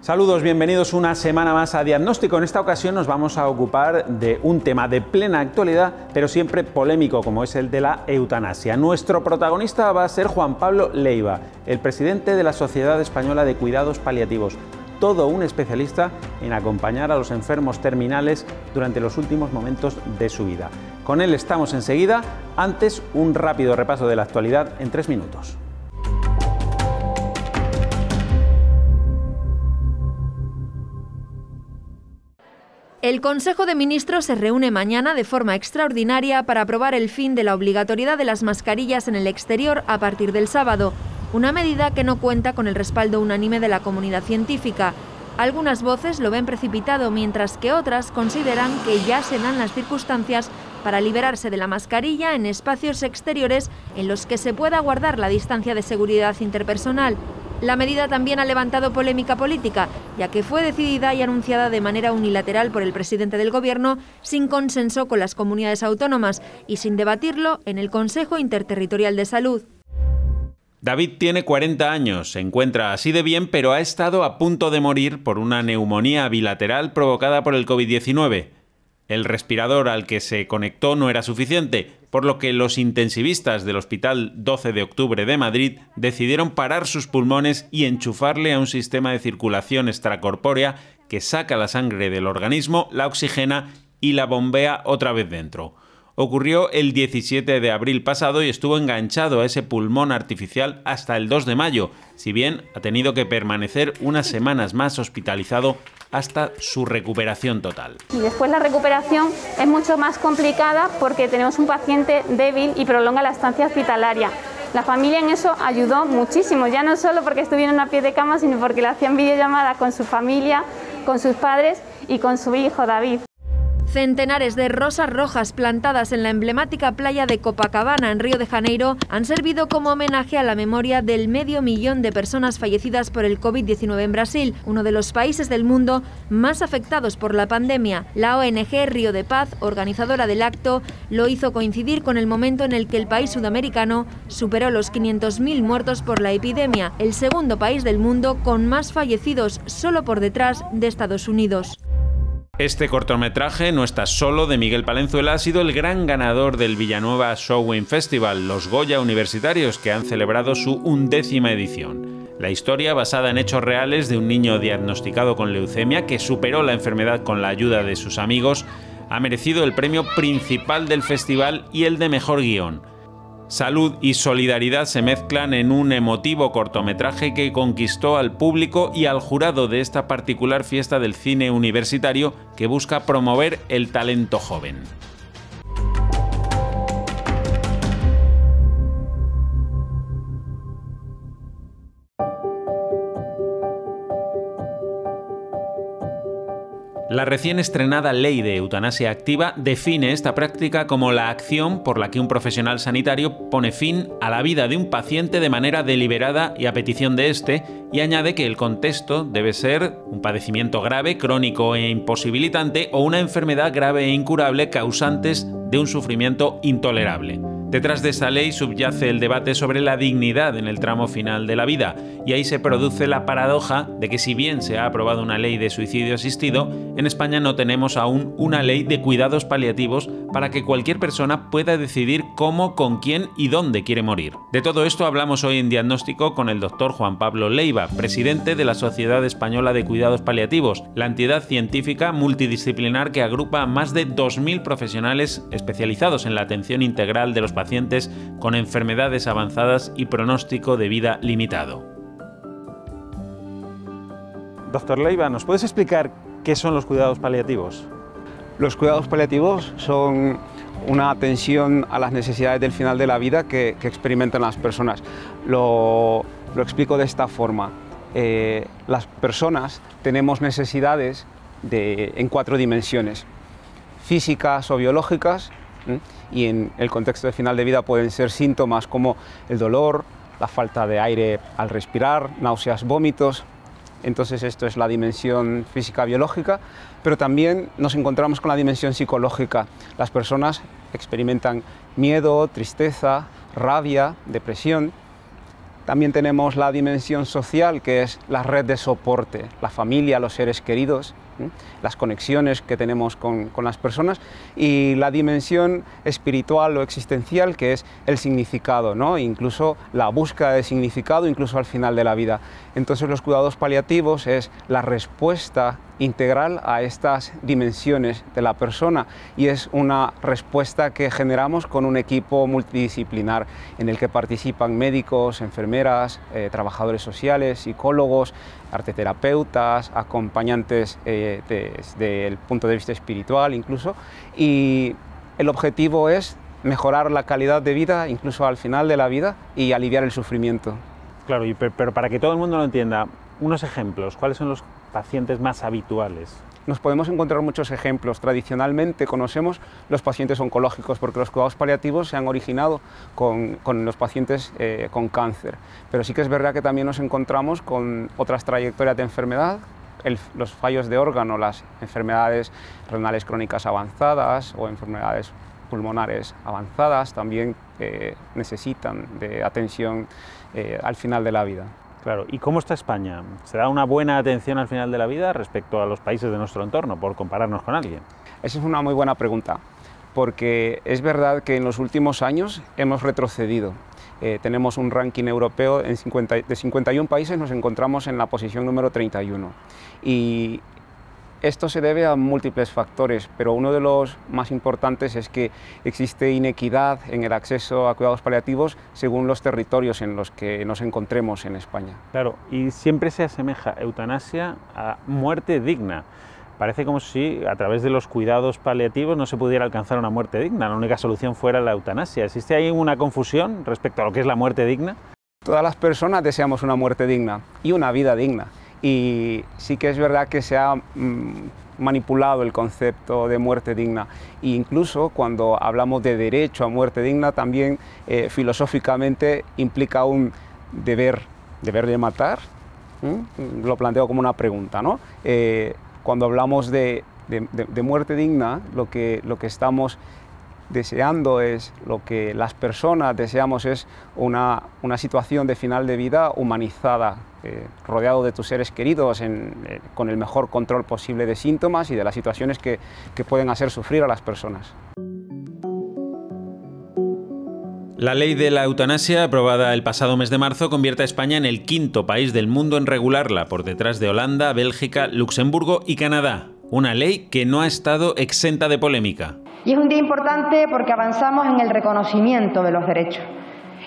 Saludos, bienvenidos una semana más a Diagnóstico. En esta ocasión nos vamos a ocupar de un tema de plena actualidad, pero siempre polémico, como es el de la eutanasia. Nuestro protagonista va a ser Juan Pablo Leiva, el presidente de la Sociedad Española de Cuidados Paliativos. Todo un especialista en acompañar a los enfermos terminales durante los últimos momentos de su vida. Con él estamos enseguida. Antes, un rápido repaso de la actualidad en 3 minutos. El Consejo de Ministros se reúne mañana de forma extraordinaria para aprobar el fin de la obligatoriedad de las mascarillas en el exterior a partir del sábado, una medida que no cuenta con el respaldo unánime de la comunidad científica. Algunas voces lo ven precipitado, mientras que otras consideran que ya se dan las circunstancias para liberarse de la mascarilla en espacios exteriores en los que se pueda guardar la distancia de seguridad interpersonal. La medida también ha levantado polémica política, ya que fue decidida y anunciada de manera unilateral por el presidente del Gobierno, sin consenso con las comunidades autónomas y sin debatirlo en el Consejo Interterritorial de Salud. David tiene 40 años, se encuentra así de bien, pero ha estado a punto de morir por una neumonía bilateral provocada por el COVID-19. El respirador al que se conectó no era suficiente, por lo que los intensivistas del Hospital 12 de Octubre de Madrid decidieron parar sus pulmones y enchufarle a un sistema de circulación extracorpórea que saca la sangre del organismo, la oxigena y la bombea otra vez dentro. Ocurrió el 17 de abril pasado y estuvo enganchado a ese pulmón artificial hasta el 2 de mayo, si bien ha tenido que permanecer unas semanas más hospitalizado hasta su recuperación total. Y después la recuperación es mucho más complicada porque tenemos un paciente débil y prolonga la estancia hospitalaria. La familia en eso ayudó muchísimo, ya no solo porque estuvieron a pie de cama, sino porque le hacían videollamadas con su familia, con sus padres y con su hijo David. Centenares de rosas rojas plantadas en la emblemática playa de Copacabana, en Río de Janeiro, han servido como homenaje a la memoria del 500.000 de personas fallecidas por el COVID-19 en Brasil, uno de los países del mundo más afectados por la pandemia. La ONG Río de Paz, organizadora del acto, lo hizo coincidir con el momento en el que el país sudamericano superó los 500.000 muertos por la epidemia, el segundo país del mundo con más fallecidos, solo por detrás de Estados Unidos. Este cortometraje, No estás solo, de Miguel Palenzuela, ha sido el gran ganador del Villanueva Showing Festival, los Goya universitarios, que han celebrado su 11ª edición. La historia, basada en hechos reales de un niño diagnosticado con leucemia que superó la enfermedad con la ayuda de sus amigos, ha merecido el premio principal del festival y el de mejor guión. Salud y solidaridad se mezclan en un emotivo cortometraje que conquistó al público y al jurado de esta particular fiesta del cine universitario que busca promover el talento joven. La recién estrenada Ley de Eutanasia Activa define esta práctica como la acción por la que un profesional sanitario pone fin a la vida de un paciente de manera deliberada y a petición de éste, y añade que el contexto debe ser un padecimiento grave, crónico e imposibilitante o una enfermedad grave e incurable causantes de un sufrimiento intolerable. Detrás de esta ley subyace el debate sobre la dignidad en el tramo final de la vida, y ahí se produce la paradoja de que si bien se ha aprobado una ley de suicidio asistido, en España no tenemos aún una ley de cuidados paliativos para que cualquier persona pueda decidir cómo, con quién y dónde quiere morir. De todo esto hablamos hoy en Diagnóstico con el doctor Juan Pablo Leiva, presidente de la Sociedad Española de Cuidados Paliativos, la entidad científica multidisciplinar que agrupa a más de 2.000 profesionales especializados en la atención integral de los pacientes con enfermedades avanzadas y pronóstico de vida limitado. Doctor Leiva, ¿nos puedes explicar qué son los cuidados paliativos? Los cuidados paliativos son una atención a las necesidades del final de la vida que experimentan las personas. Lo explico de esta forma. Las personas tenemos necesidades en 4 dimensiones: físicas o biológicas, y en el contexto de final de vida pueden ser síntomas como el dolor, la falta de aire al respirar, náuseas, vómitos. Entonces esto es la dimensión física biológica, pero también nos encontramos con la dimensión psicológica. Las personas experimentan miedo, tristeza, rabia, depresión, También tenemos la dimensión social, que es la red de soporte, la familia, los seres queridos, las conexiones que tenemos con las personas, y la dimensión espiritual o existencial, que es el significado, ¿no? Incluso la búsqueda de significado, incluso al final de la vida. Entonces los cuidados paliativos es la respuesta integral a estas dimensiones de la persona, y es una respuesta que generamos con un equipo multidisciplinar en el que participan médicos, enfermeras, trabajadores sociales, psicólogos, arteterapeutas, acompañantes desde el punto de vista espiritual incluso, y el objetivo es mejorar la calidad de vida incluso al final de la vida y aliviar el sufrimiento. Claro, pero para que todo el mundo lo entienda, unos ejemplos, ¿cuáles son los pacientes más habituales? Nos podemos encontrar muchos ejemplos. Tradicionalmente conocemos los pacientes oncológicos porque los cuidados paliativos se han originado con los pacientes con cáncer. Pero sí que es verdad que también nos encontramos con otras trayectorias de enfermedad, los fallos de órgano, las enfermedades renales crónicas avanzadas o enfermedades pulmonares avanzadas también necesitan de atención al final de la vida. Claro, ¿y cómo está España? ¿Se da una buena atención al final de la vida respecto a los países de nuestro entorno, por compararnos con alguien? Esa es una muy buena pregunta, porque es verdad que en los últimos años hemos retrocedido. Tenemos un ranking europeo, de 51 países nos encontramos en la posición número 31. Y esto se debe a múltiples factores, pero uno de los más importantes es que existe inequidad en el acceso a cuidados paliativos según los territorios en los que nos encontremos en España. Claro, y siempre se asemeja eutanasia a muerte digna. Parece como si a través de los cuidados paliativos no se pudiera alcanzar una muerte digna, la única solución fuera la eutanasia. ¿Existe ahí una confusión respecto a lo que es la muerte digna? Todas las personas deseamos una muerte digna y una vida digna. Y sí que es verdad que se ha manipulado el concepto de muerte digna, e incluso cuando hablamos de derecho a muerte digna también filosóficamente implica un deber de matar. Lo planteo como una pregunta, ¿no? Cuando hablamos de muerte digna, lo que estamos deseando es, lo que las personas deseamos es una situación de final de vida humanizada, rodeado de tus seres queridos, con el mejor control posible de síntomas y de las situaciones que pueden hacer sufrir a las personas. La ley de la eutanasia, aprobada el pasado mes de marzo, convierte a España en el quinto país del mundo en regularla, por detrás de Holanda, Bélgica, Luxemburgo y Canadá. Una ley que no ha estado exenta de polémica. Y es un día importante porque avanzamos en el reconocimiento de los derechos.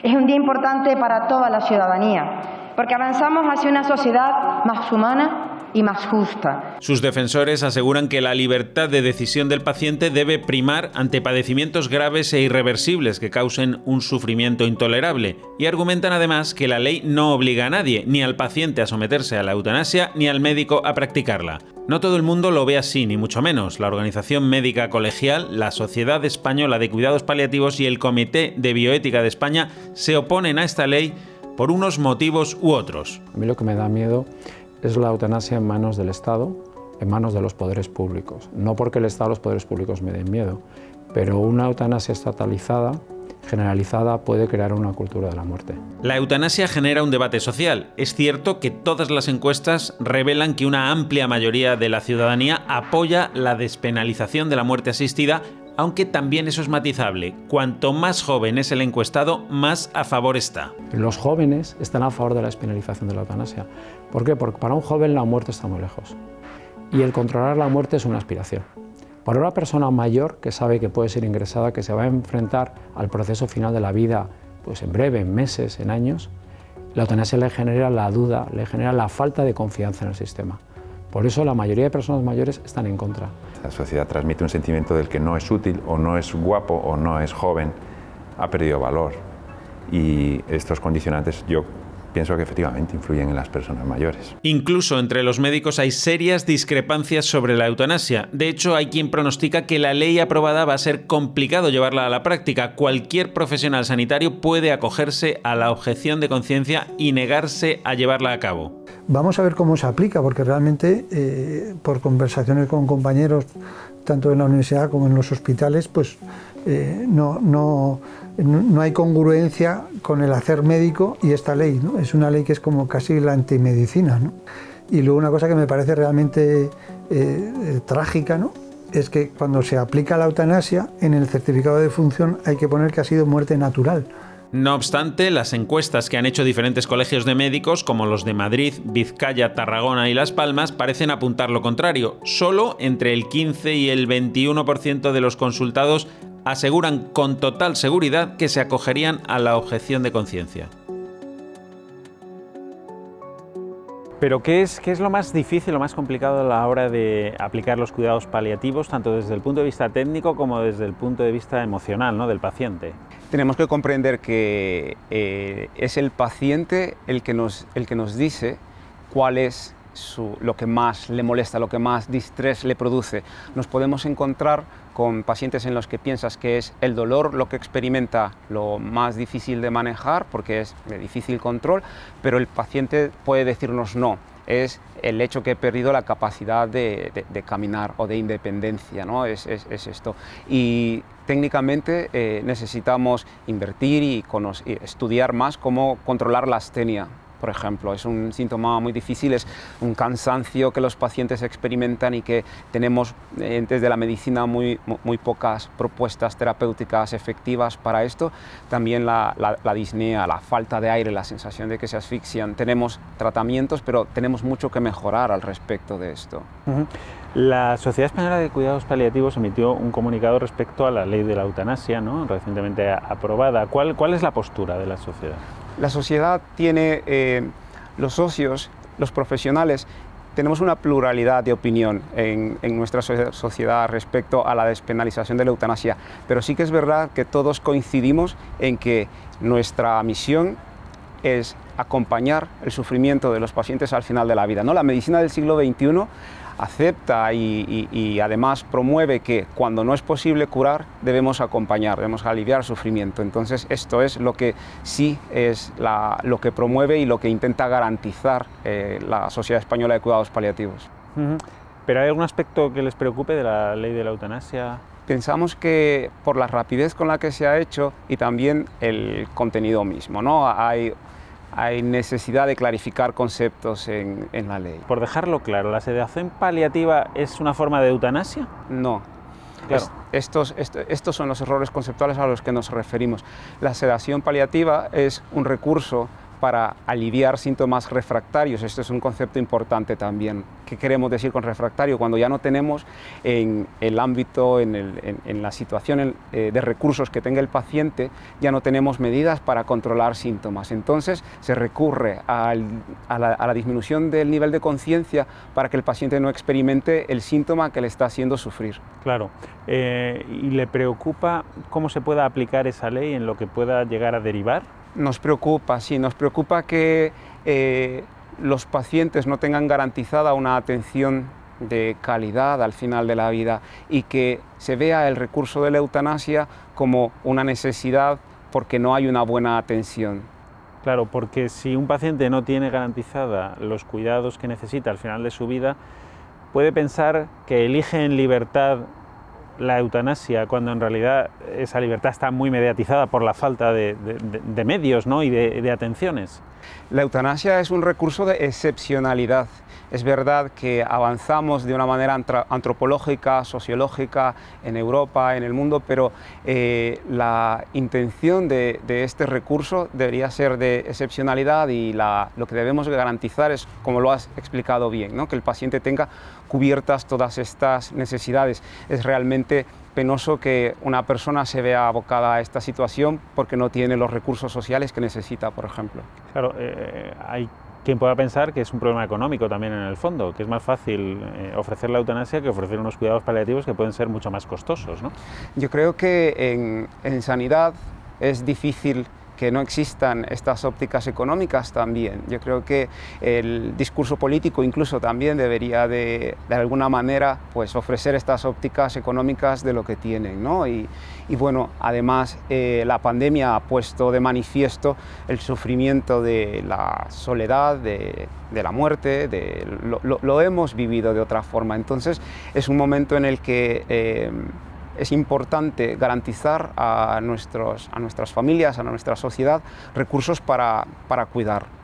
Es un día importante para toda la ciudadanía, porque avanzamos hacia una sociedad más humana y más justa. Sus defensores aseguran que la libertad de decisión del paciente debe primar ante padecimientos graves e irreversibles que causen un sufrimiento intolerable, y argumentan además que la ley no obliga a nadie, ni al paciente a someterse a la eutanasia, ni al médico a practicarla. No todo el mundo lo ve así, ni mucho menos. La Organización Médica Colegial, la Sociedad Española de Cuidados Paliativos y el Comité de Bioética de España se oponen a esta ley por unos motivos u otros. A mí lo que me da miedo es la eutanasia en manos del Estado, en manos de los poderes públicos. No porque el Estado o los poderes públicos me den miedo, pero una eutanasia estatalizada, generalizada, puede crear una cultura de la muerte. La eutanasia genera un debate social. Es cierto que todas las encuestas revelan que una amplia mayoría de la ciudadanía apoya la despenalización de la muerte asistida, aunque también eso es matizable. Cuanto más joven es el encuestado, más a favor está. Los jóvenes están a favor de la despenalización de la eutanasia. ¿Por qué? Porque para un joven la muerte está muy lejos. Y el controlar la muerte es una aspiración. Para una persona mayor que sabe que puede ser ingresada, que se va a enfrentar al proceso final de la vida, pues en breve, en meses, en años, la eutanasia le genera la duda, le genera la falta de confianza en el sistema. Por eso la mayoría de personas mayores están en contra. La sociedad transmite un sentimiento del que no es útil, o no es guapo, o no es joven, ha perdido valor. Y estos condicionantes yo pienso que efectivamente influyen en las personas mayores. Incluso entre los médicos hay serias discrepancias sobre la eutanasia. De hecho, hay quien pronostica que la ley aprobada va a ser complicado llevarla a la práctica. Cualquier profesional sanitario puede acogerse a la objeción de conciencia y negarse a llevarla a cabo. Vamos a ver cómo se aplica, porque realmente por conversaciones con compañeros, tanto en la universidad como en los hospitales, pues no hay congruencia con el hacer médico y esta ley, ¿no? Es una ley que es como casi la antimedicina, ¿no? Y luego una cosa que me parece realmente trágica, ¿no?, es que cuando se aplica la eutanasia, en el certificado de defunción hay que poner que ha sido muerte natural. No obstante, las encuestas que han hecho diferentes colegios de médicos, como los de Madrid, Vizcaya, Tarragona y Las Palmas, parecen apuntar lo contrario. Solo entre el 15 y el 21% de los consultados aseguran con total seguridad que se acogerían a la objeción de conciencia. Pero ¿qué es lo más difícil, lo más complicado a la hora de aplicar los cuidados paliativos, tanto desde el punto de vista técnico como desde el punto de vista emocional, ¿no?, del paciente? Tenemos que comprender que es el paciente el que nos dice cuál es lo que más le molesta, lo que más distrés le produce. Nos podemos encontrar con pacientes en los que piensas que es el dolor lo que experimenta lo más difícil de manejar, porque es de difícil control, pero el paciente puede decirnos no, es el hecho que he perdido la capacidad de caminar o de independencia, ¿no? Es esto. Y técnicamente necesitamos invertir y estudiar más cómo controlar la astenia. Por ejemplo, es un síntoma muy difícil, es un cansancio que los pacientes experimentan y que tenemos desde la medicina muy pocas propuestas terapéuticas efectivas para esto. También la disnea, la falta de aire, la sensación de que se asfixian. Tenemos tratamientos, pero tenemos mucho que mejorar al respecto de esto. La Sociedad Española de Cuidados Paliativos emitió un comunicado respecto a la ley de la eutanasia, ¿no?, recientemente aprobada. ¿Cuál es la postura de la sociedad? La sociedad tiene, los socios, los profesionales, tenemos una pluralidad de opinión en nuestra sociedad respecto a la despenalización de la eutanasia, pero sí que es verdad que todos coincidimos en que nuestra misión es acompañar el sufrimiento de los pacientes al final de la vida, ¿no? La medicina del siglo XXI acepta y además promueve que cuando no es posible curar debemos acompañar, debemos aliviar el sufrimiento. Entonces esto es lo que sí es lo que promueve y lo que intenta garantizar la Sociedad Española de Cuidados Paliativos. ¿Pero hay algún aspecto que les preocupe de la ley de la eutanasia? Pensamos que por la rapidez con la que se ha hecho y también el contenido mismo, ¿no? Hay necesidad de clarificar conceptos en la ley. Por dejarlo claro, ¿la sedación paliativa es una forma de eutanasia? No. Claro. Estos son los errores conceptuales a los que nos referimos. La sedación paliativa es un recurso para aliviar síntomas refractarios. Esto es un concepto importante también. ¿Qué queremos decir con refractario? Cuando ya no tenemos en el ámbito, en la situación de recursos que tenga el paciente, ya no tenemos medidas para controlar síntomas. Entonces se recurre a la disminución del nivel de conciencia para que el paciente no experimente el síntoma que le está haciendo sufrir. Claro. ¿Y le preocupa cómo se pueda aplicar esa ley en lo que pueda llegar a derivar? Nos preocupa, sí, nos preocupa que los pacientes no tengan garantizada una atención de calidad al final de la vida y que se vea el recurso de la eutanasia como una necesidad porque no hay una buena atención. Claro, porque si un paciente no tiene garantizada los cuidados que necesita al final de su vida, puede pensar que elige en libertad la eutanasia, cuando en realidad esa libertad está muy mediatizada por la falta de medios, ¿no?, y de atenciones. La eutanasia es un recurso de excepcionalidad. Es verdad que avanzamos de una manera antropológica, sociológica en Europa, en el mundo, pero la intención de este recurso debería ser de excepcionalidad y lo que debemos garantizar es, como lo has explicado bien, ¿no?, que el paciente tenga cubiertas todas estas necesidades. Es realmente penoso que una persona se vea abocada a esta situación porque no tiene los recursos sociales que necesita, por ejemplo. Claro, hay quien pueda pensar que es un problema económico también en el fondo, que es más fácil ofrecer la eutanasia que ofrecer unos cuidados paliativos que pueden ser mucho más costosos, ¿no? Yo creo que en sanidad es difícil que no existan estas ópticas económicas también. Yo creo que el discurso político incluso también debería de alguna manera pues ofrecer estas ópticas económicas de lo que tienen, ¿no? Y bueno, además la pandemia ha puesto de manifiesto el sufrimiento de la soledad, de la muerte, lo hemos vivido de otra forma. Entonces es un momento en el que es importante garantizar a nuestras familias, a nuestra sociedad, recursos para cuidar.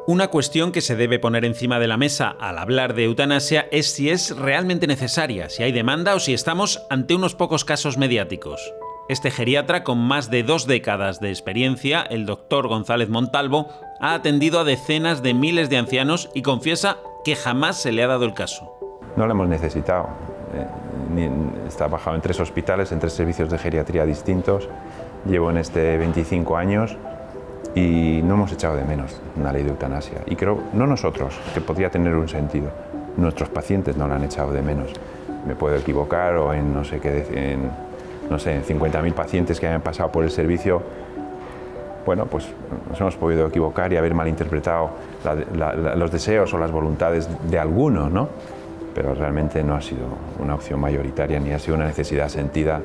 Una cuestión que se debe poner encima de la mesa al hablar de eutanasia es si es realmente necesaria, si hay demanda o si estamos ante unos pocos casos mediáticos. Este geriatra, con más de 2 décadas de experiencia, el doctor González Montalvo, ha atendido a decenas de miles de ancianos y confiesa que jamás se le ha dado el caso. No lo hemos necesitado. Está trabajado en 3 hospitales, en 3 servicios de geriatría distintos. Llevo en este 25 años y no hemos echado de menos una ley de eutanasia. Y creo, no nosotros, que podría tener un sentido, nuestros pacientes no la han echado de menos. Me puedo equivocar o en no sé qué, en 50.000 pacientes que hayan pasado por el servicio, bueno, pues nos hemos podido equivocar y haber malinterpretado los deseos o las voluntades de algunos, ¿no? Pero realmente no ha sido una opción mayoritaria ni ha sido una necesidad sentida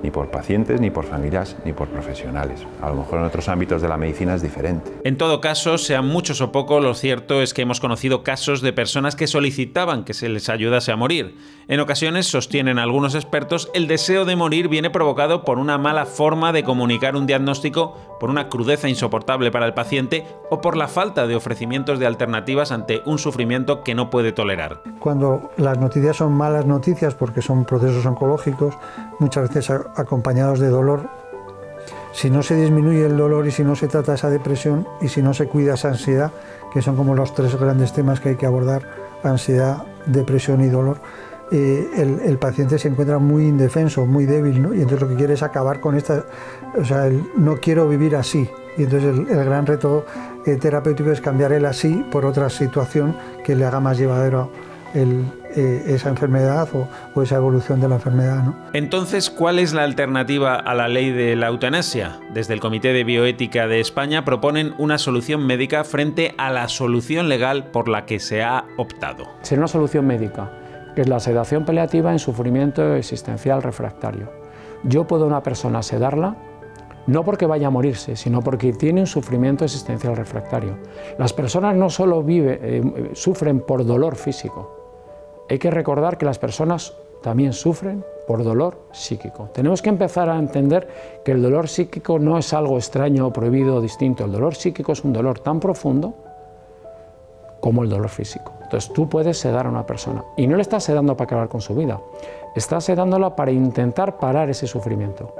ni por pacientes, ni por familias, ni por profesionales. A lo mejor en otros ámbitos de la medicina es diferente. En todo caso, sean muchos o pocos, lo cierto es que hemos conocido casos de personas que solicitaban que se les ayudase a morir. En ocasiones, sostienen algunos expertos, el deseo de morir viene provocado por una mala forma de comunicar un diagnóstico, por una crudeza insoportable para el paciente o por la falta de ofrecimientos de alternativas ante un sufrimiento que no puede tolerar. Cuando las noticias son malas noticias porque son procesos oncológicos, muchas veces acompañados de dolor, si no se disminuye el dolor y si no se trata esa depresión y si no se cuida esa ansiedad, que son como los 3 grandes temas que hay que abordar, ansiedad, depresión y dolor, el paciente se encuentra muy indefenso, muy débil, ¿no? Y entonces lo que quiere es acabar con esta, o sea, no quiero vivir así. Y entonces el gran reto terapéutico es cambiar el así por otra situación que le haga más llevadero esa enfermedad o esa evolución de la enfermedad, ¿no? Entonces, ¿cuál es la alternativa a la ley de la eutanasia? Desde el Comité de Bioética de España proponen una solución médica frente a la solución legal por la que se ha optado. Sería una solución médica, que es la sedación paliativa en sufrimiento existencial refractario. Yo puedo a una persona sedarla, no porque vaya a morirse, sino porque tiene un sufrimiento existencial refractario. Las personas no solo sufren por dolor físico, hay que recordar que las personas también sufren por dolor psíquico. Tenemos que empezar a entender que el dolor psíquico no es algo extraño, prohibido o distinto. El dolor psíquico es un dolor tan profundo como el dolor físico. Entonces tú puedes sedar a una persona y no le estás sedando para acabar con su vida, estás sedándola para intentar parar ese sufrimiento.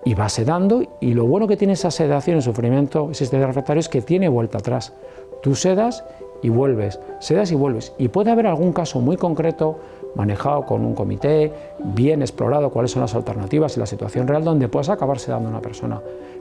Y va sedando, y lo bueno que tiene esa sedación y sufrimiento existencial refractario es que tiene vuelta atrás. Tú sedas y vuelves, sedas y vuelves. Y puede haber algún caso muy concreto, manejado con un comité, bien explorado cuáles son las alternativas y la situación real, donde puedas acabar sedando a una persona.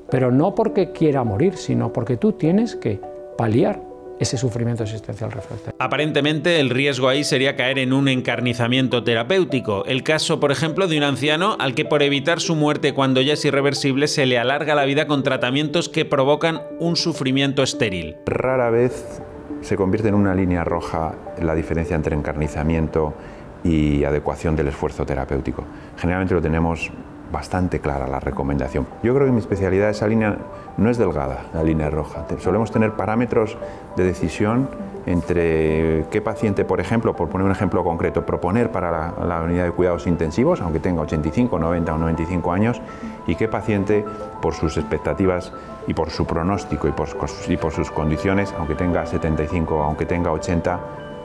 Pero no porque quiera morir, sino porque tú tienes que paliar ese sufrimiento existencial refractario. Aparentemente el riesgo ahí sería caer en un encarnizamiento terapéutico. El caso, por ejemplo, de un anciano al que por evitar su muerte cuando ya es irreversible se le alarga la vida con tratamientos que provocan un sufrimiento estéril. Rara vez se convierte en una línea roja la diferencia entre encarnizamiento y adecuación del esfuerzo terapéutico. Generalmente lo tenemos bastante clara la recomendación. Yo creo que en mi especialidad esa línea no es delgada, la línea roja. Solemos tener parámetros de decisión entre qué paciente, por ejemplo, por poner un ejemplo concreto, proponer para la unidad de cuidados intensivos, aunque tenga 85, 90 o 95 años, y qué paciente, por sus expectativas y por su pronóstico y por sus condiciones, aunque tenga 75 o aunque tenga 80,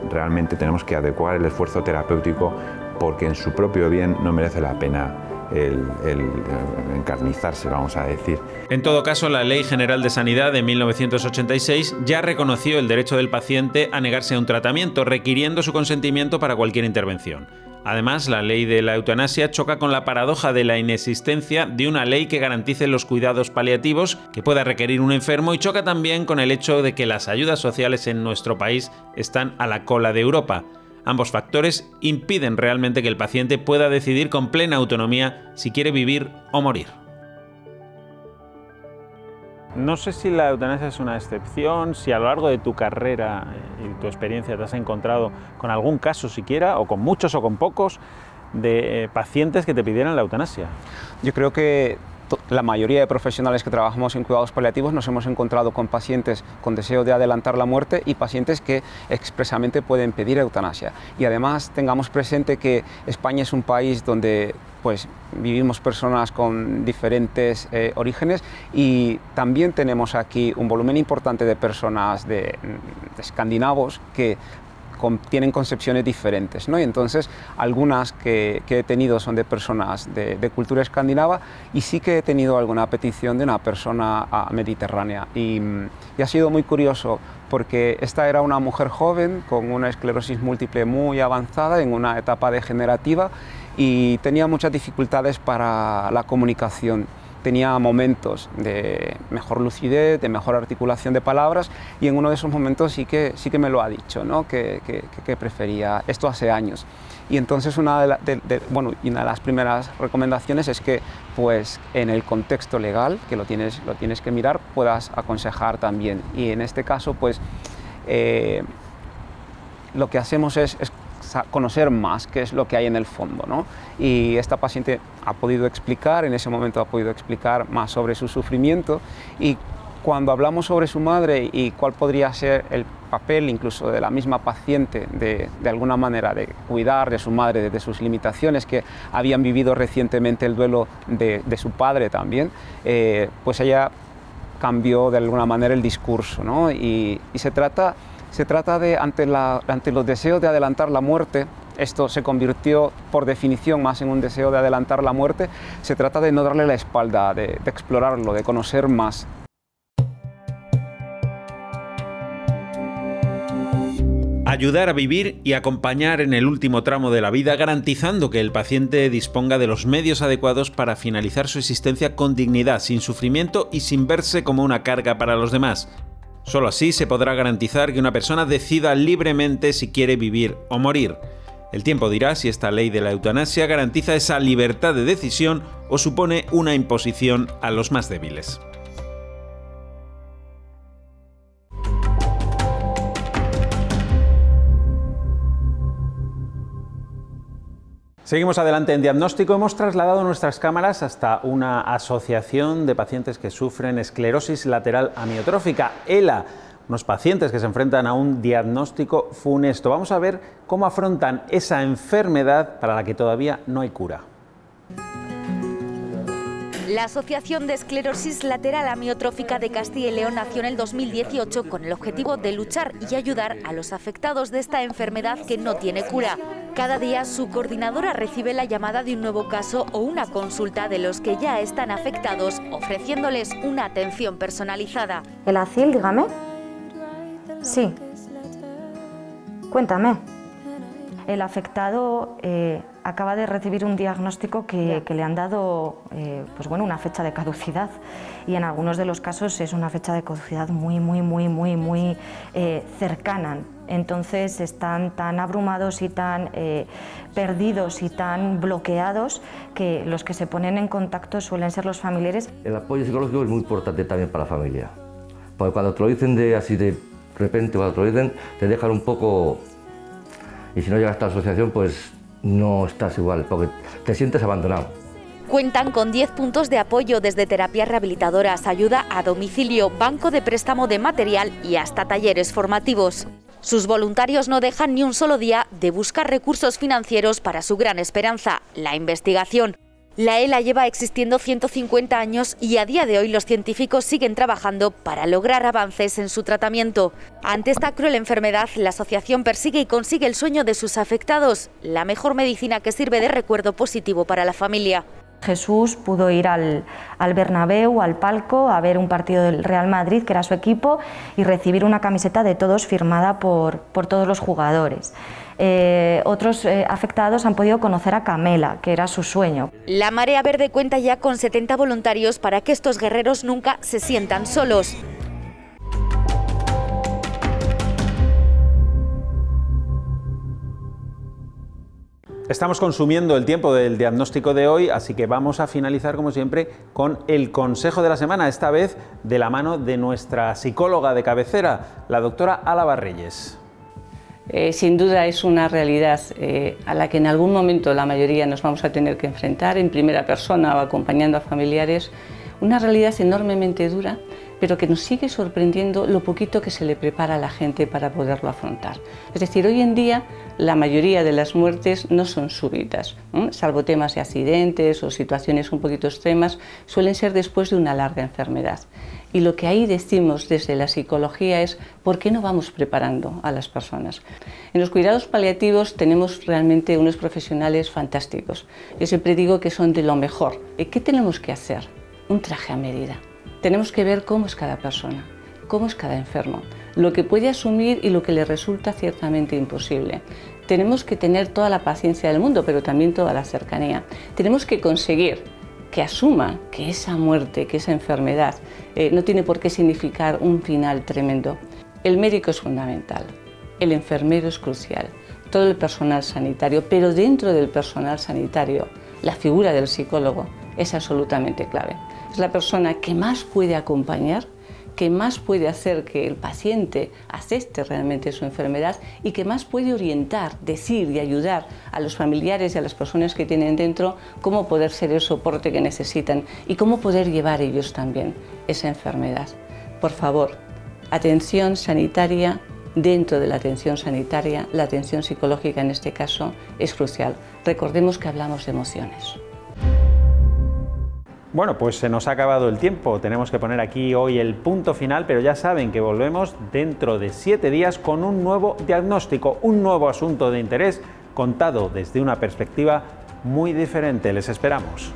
realmente tenemos que adecuar el esfuerzo terapéutico porque en su propio bien no merece la pena el encarnizarse, vamos a decir. En todo caso, la Ley General de Sanidad de 1986 ya reconoció el derecho del paciente a negarse a un tratamiento, requiriendo su consentimiento para cualquier intervención. Además, la ley de la eutanasia choca con la paradoja de la inexistencia de una ley que garantice los cuidados paliativos que pueda requerir un enfermo y choca también con el hecho de que las ayudas sociales en nuestro país están a la cola de Europa. Ambos factores impiden realmente que el paciente pueda decidir con plena autonomía si quiere vivir o morir. No sé si la eutanasia es una excepción, si a lo largo de tu carrera y tu experiencia te has encontrado con algún caso siquiera, o con muchos o con pocos, de pacientes que te pidieran la eutanasia. Yo creo que la mayoría de profesionales que trabajamos en cuidados paliativos nos hemos encontrado con pacientes con deseo de adelantar la muerte y pacientes que expresamente pueden pedir eutanasia. Y además tengamos presente que España es un país donde pues, vivimos personas con diferentes orígenes y también tenemos aquí un volumen importante de personas de escandinavos que tienen concepciones diferentes, ¿no? Y entonces algunas que he tenido son de personas de cultura escandinava y sí que he tenido alguna petición de una persona mediterránea y ha sido muy curioso porque esta era una mujer joven con una esclerosis múltiple muy avanzada en una etapa degenerativa y tenía muchas dificultades para la comunicación. Tenía momentos de mejor lucidez, de mejor articulación de palabras y en uno de esos momentos sí que me lo ha dicho, ¿no? que prefería esto hace años. Y entonces una de las primeras recomendaciones es que pues, en el contexto legal, que lo tienes que mirar, puedas aconsejar también. Y en este caso pues, lo que hacemos es conocer más qué es lo que hay en el fondo, ¿no? Y esta paciente ha podido explicar, en ese momento ha podido explicar más sobre su sufrimiento y cuando hablamos sobre su madre y cuál podría ser el papel incluso de la misma paciente de alguna manera de cuidar de su madre, de sus limitaciones que habían vivido recientemente el duelo de su padre también, pues ella cambió de alguna manera el discurso, ¿no? Y se trata de, ante los deseos de adelantar la muerte, esto se convirtió por definición más en un deseo de adelantar la muerte, se trata de no darle la espalda, de explorarlo, de conocer más. Ayudar a vivir y acompañar en el último tramo de la vida, garantizando que el paciente disponga de los medios adecuados para finalizar su existencia con dignidad, sin sufrimiento y sin verse como una carga para los demás. Solo así se podrá garantizar que una persona decida libremente si quiere vivir o morir. El tiempo dirá si esta ley de la eutanasia garantiza esa libertad de decisión o supone una imposición a los más débiles. Seguimos adelante en Diagnóstico. Hemos trasladado nuestras cámaras hasta una asociación de pacientes que sufren esclerosis lateral amiotrófica, ELA, unos pacientes que se enfrentan a un diagnóstico funesto. Vamos a ver cómo afrontan esa enfermedad para la que todavía no hay cura. La Asociación de Esclerosis Lateral Amiotrófica de Castilla y León nació en el 2018 con el objetivo de luchar y ayudar a los afectados de esta enfermedad que no tiene cura. Cada día su coordinadora recibe la llamada de un nuevo caso o una consulta de los que ya están afectados, ofreciéndoles una atención personalizada. ¿El ACIL, dígame? Sí. Cuéntame. El afectado acaba de recibir un diagnóstico que le han dado una fecha de caducidad y en algunos de los casos es una fecha de caducidad muy cercana. Entonces están tan abrumados y tan perdidos y tan bloqueados que los que se ponen en contacto suelen ser los familiares. El apoyo psicológico es muy importante también para la familia, porque cuando te lo dicen así de repente, cuando te lo dicen, te dejan un poco. Y si no llegas a esta asociación, pues no estás igual, porque te sientes abandonado. Cuentan con 10 puntos de apoyo desde terapias rehabilitadoras, ayuda a domicilio, banco de préstamo de material y hasta talleres formativos. Sus voluntarios no dejan ni un solo día de buscar recursos financieros para su gran esperanza, la investigación. La ELA lleva existiendo 150 años y a día de hoy los científicos siguen trabajando para lograr avances en su tratamiento. Ante esta cruel enfermedad, la asociación persigue y consigue el sueño de sus afectados, la mejor medicina que sirve de recuerdo positivo para la familia. Jesús pudo ir al Bernabéu, al palco, a ver un partido del Real Madrid, que era su equipo, y recibir una camiseta de todos firmada por todos los jugadores. Otros afectados han podido conocer a Camela, que era su sueño. La Marea Verde cuenta ya con 70 voluntarios para que estos guerreros nunca se sientan solos. Estamos consumiendo el tiempo del diagnóstico de hoy, así que vamos a finalizar, como siempre, con el consejo de la semana, esta vez de la mano de nuestra psicóloga de cabecera, la doctora Álava Reyes. Sin duda es una realidad a la que en algún momento la mayoría nos vamos a tener que enfrentar en primera persona o acompañando a familiares. Una realidad enormemente dura, pero que nos sigue sorprendiendo lo poquito que se le prepara a la gente para poderlo afrontar. Es decir, hoy en día la mayoría de las muertes no son súbitas, salvo temas de accidentes o situaciones un poquito extremas, suelen ser después de una larga enfermedad. Y lo que ahí decimos desde la psicología es ¿por qué no vamos preparando a las personas? En los cuidados paliativos tenemos realmente unos profesionales fantásticos. Yo siempre digo que son de lo mejor. ¿Y qué tenemos que hacer? Un traje a medida. Tenemos que ver cómo es cada persona, cómo es cada enfermo, lo que puede asumir y lo que le resulta ciertamente imposible. Tenemos que tener toda la paciencia del mundo, pero también toda la cercanía. Tenemos que conseguir que asuma que esa muerte, que esa enfermedad no tiene por qué significar un final tremendo. El médico es fundamental, el enfermero es crucial, todo el personal sanitario, pero dentro del personal sanitario, la figura del psicólogo es absolutamente clave. Es la persona que más puede acompañar, que más puede hacer que el paciente acepte realmente su enfermedad y que más puede orientar, decir y ayudar a los familiares y a las personas que tienen dentro cómo poder ser el soporte que necesitan y cómo poder llevar ellos también esa enfermedad. Por favor, atención sanitaria. Dentro de la atención sanitaria, la atención psicológica en este caso es crucial. Recordemos que hablamos de emociones. Bueno, pues se nos ha acabado el tiempo, tenemos que poner aquí hoy el punto final, pero ya saben que volvemos dentro de 7 días con un nuevo diagnóstico, un nuevo asunto de interés contado desde una perspectiva muy diferente. Les esperamos.